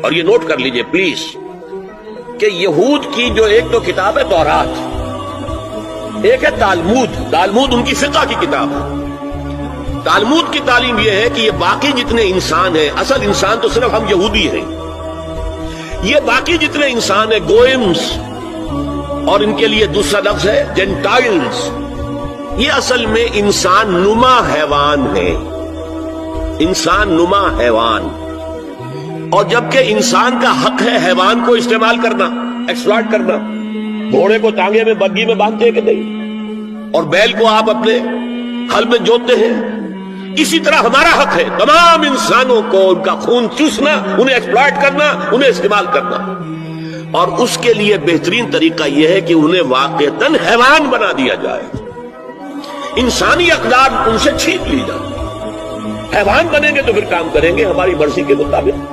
और ये नोट कर लीजिए प्लीज कि यहूद की जो एक तो किताब है तौरात, एक है तालमूद। तालमूद उनकी फिक़ह की किताब है। तालमूद की तालीम यह है कि ये बाकी जितने इंसान हैं, असल इंसान तो सिर्फ हम यहूदी हैं, ये बाकी जितने इंसान हैं गोइम्स, और इनके लिए दूसरा लफ्ज है जेंटाइल्स, ये असल में इंसान नुमा हैवान है, इंसान नुमा हैवान। और जबकि इंसान का हक है हैवान को इस्तेमाल करना, एक्सप्लॉइट करना। घोड़े को टांगे में बग्गी में बांधते हैं कि नहीं, और बैल को आप अपने हल में जोतते हैं। इसी तरह हमारा हक है तमाम इंसानों को उनका खून चूसना, उन्हें एक्सप्लॉइट करना, उन्हें इस्तेमाल करना। और उसके लिए बेहतरीन तरीका यह है कि उन्हें वाक़तन हैवान बना दिया जाए, इंसानी अक़दार उनसे छीन ली जाए। हैवान बनेंगे तो फिर काम करेंगे हमारी मर्जी के मुताबिक।